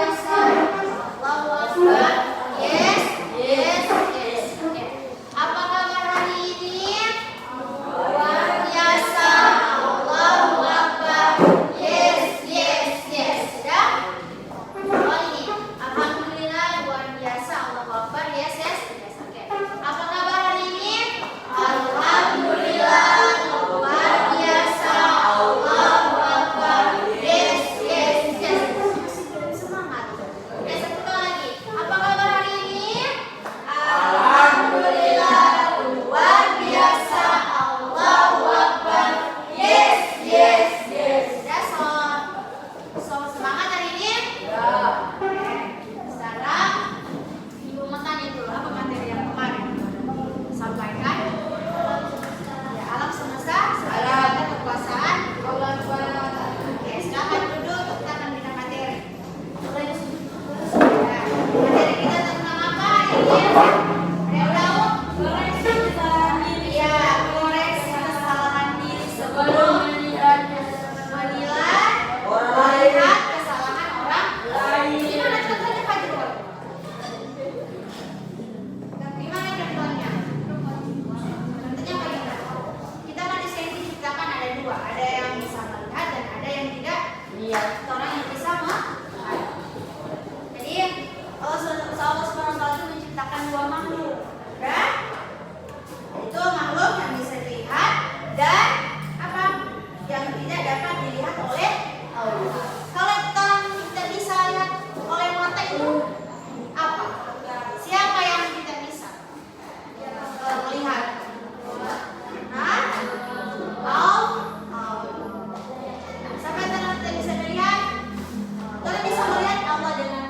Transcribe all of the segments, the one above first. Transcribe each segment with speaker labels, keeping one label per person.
Speaker 1: biasa. Allahu Akbar. Yes, yes, yes. Oke. Apa kabar hari ini? Luar biasa. Allahu Akbar. Yes, yes, yes. Sudah? Oh ini. Alhamdulillah luar biasa. Allahu Akbar. Yes, yes, yes. Oke. Apa kabar hari ini? Alhamdulillah luar biasa. Allahu Akbar. Yes, yes, yes. Masih belum semangat. Oke, satu lagi. Apa kabar hari ini? Alhamdulillah luar biasa. Allahu Akbar. Yes, yes, yes. Sudah so semangat hari ini? Ya. Sekarang Ibu mau tanya dulu apa materi yang kemarin sampaikan? Ya, alam semesta, ada kekuasaan. Oke, silakan duduk. Kita akan bina materi. Ya, materi kita tentang apa hari ini? Ada yang tahu? Koreksi kesalahan diri. Ya, koreksi kesalahan diri sebelum menilai kesalahan orang lain. Gimana contohnya Pak Jero? Gimana contohnya? Contohnya bagaimana? Kita manusia yang diciptakan ada dua, ada yang bisa melihat dan ada yang tidak lihat. Orang yang bisa melihat. Jadi Allah SWT itu menciptakan dua makhluk, kan? Itu makhluk yang bisa dilihat dan apa? Yang tidak dapat dilihat oleh Allah. Kalau orang tidak bisa lihat oleh mata itu apa? Siapa yang tidak bisa melihat? Nah, siapa yang tidak bisa melihat? Kalian bisa melihat Allah dengan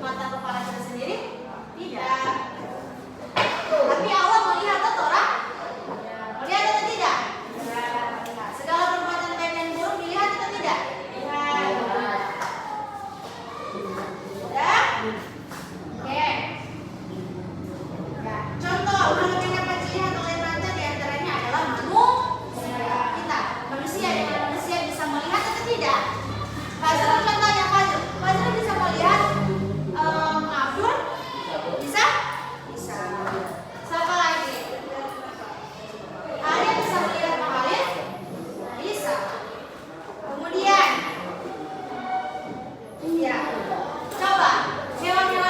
Speaker 1: mata kepala kita sendiri? Tidak. Tapi Allah melihat atau orang? Melihat atau tidak? Melihat. Segala perbuatan baik dan buruk dilihat atau tidak? Lihat. Sudah? Oke. Ya, contoh makhluk yang dapat dilihat oleh mata diantaranya adalah manusia. Kita manusia dengan manusia bisa melihat atau tidak? Fazrul contohnya Fazrul bisa melihat Abdul? Bisa? Bisa. Siapa lagi? Halil bisa melihat Pak Halil? Bisa. Kemudian, ya, coba hewan-hewan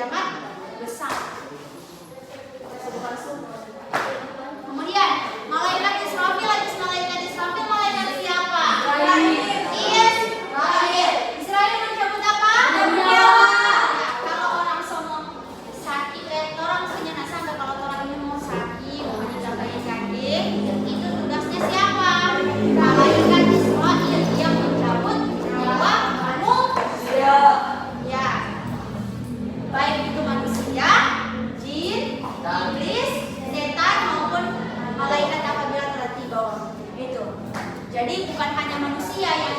Speaker 1: kiamat besar. Kemudian malaikat Israfil, malaikat siapa? Yes, Israel. Israel mencabut apa? Nyawa. Kalau orang somo sakit, orang punya sangka kalau orang ini mau sakit, mau meninggalkan kaki, itu tugasnya siapa? Malaikat Israfil yang mencabut nyawa manusia. Ya, baik itu manusia, jin, iblis, setan maupun malaikat apabila telah tiba itu. Jadi bukan hanya manusia yang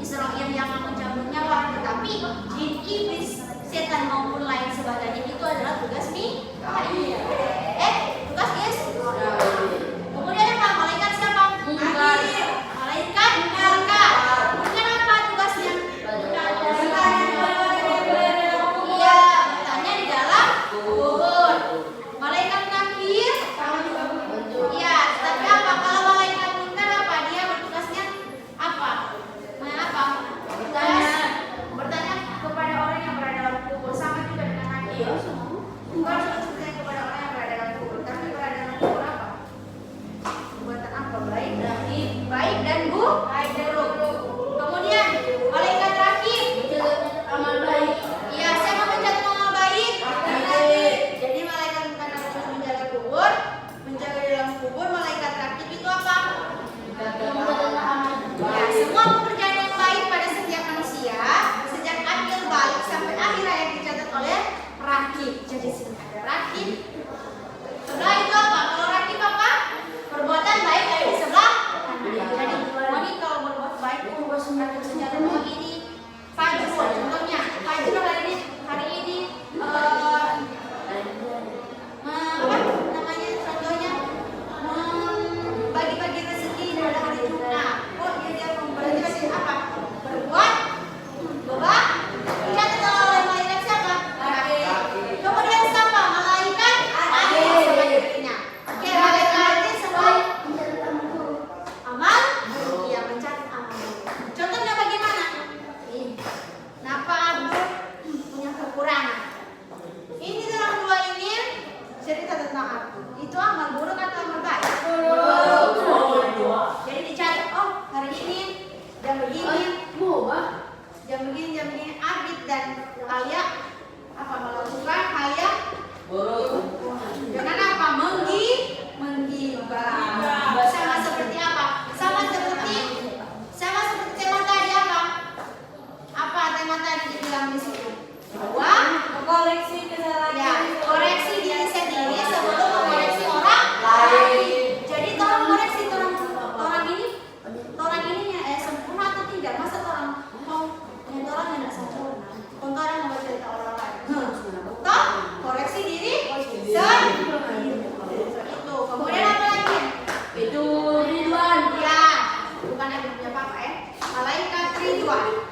Speaker 1: Israel yang mencabut nyawa, tetapi jin, iblis, setan maupun lain sebagainya itu adalah tugas Mikail. Tugas Yesus. Kemudian apa? Malaikat siapa? Malaikat Munkar. Munkar apa tugasnya? Iya, bertanya di dalam kubur. Malaikat Nakir. Iya, tapi apa? Kalau malaikat Munkar apa? Dia bertugasnya apa? Bertanya kepada orang yang berada dalam kubur, sama juga dengan Nakir. Bukan bertanya kepada orang yang berada dalam kubur, tapi berada dalam kubur apa? Perbuatan apa? Baik dan buruk. Kemudian malaikat terakhir amal baik. Iya, saya mau mencatat amal baik. Jadi malaikat bukan harus menjaga kubur, menjaga di dalam kubur. Malaikat terakhir itu apa? Ya, semua pekerjaan yang baik pada setiap manusia, sejak akhir balik sampai akhir hayat dicatat oleh rakib. Jadi sini ada rakib. Setelah itu apa? Kalau rakib apa? Perbuatan baik ada di sebelah kanan. Jadi ini kalau berbuat baik, ada senjata ini. Fajr, contohnya Fajr hari ini apa namanya? Contohnya bagi-bagi rezeki pada hari Jumat. Oh dia berarti apa? Berbuat baik. Dicatat oleh malaikat siapa? Kemudian siapa? Malaikat adil sama dirinya. Oke, malaikat adil semua amal. Iya, mencatat amal. Contohnya bagaimana? Napa Abdul punya kekurangan. Ini dalam dua ini cerita tentang Abdul. Itu amal buruk atau amal baik? Jadi dicatat, oh hari ini jam begini, jam begini Abid dan Alia apa melakukan hal yang buruk. Dengan apa? Menggibah. Sama seperti apa? Sama seperti tema tadi apa? Apa tema tadi dibilang di situ? Bahwa
Speaker 2: Koreksi kesalahan.
Speaker 1: ya, koreksi diri sendiri sebelum mengoreksi orang lain. Jadi tolong koreksi orang ini sempurna atau tidak? Masa orang mau yang orang yang tidak sempurna, orang mau cerita orang lain. Toh koreksi diri sendiri. Itu. Kemudian apa lagi?
Speaker 2: Itu Ridwan.
Speaker 1: Ya, bukan ada punya papa ya. Malaikat Ridwan.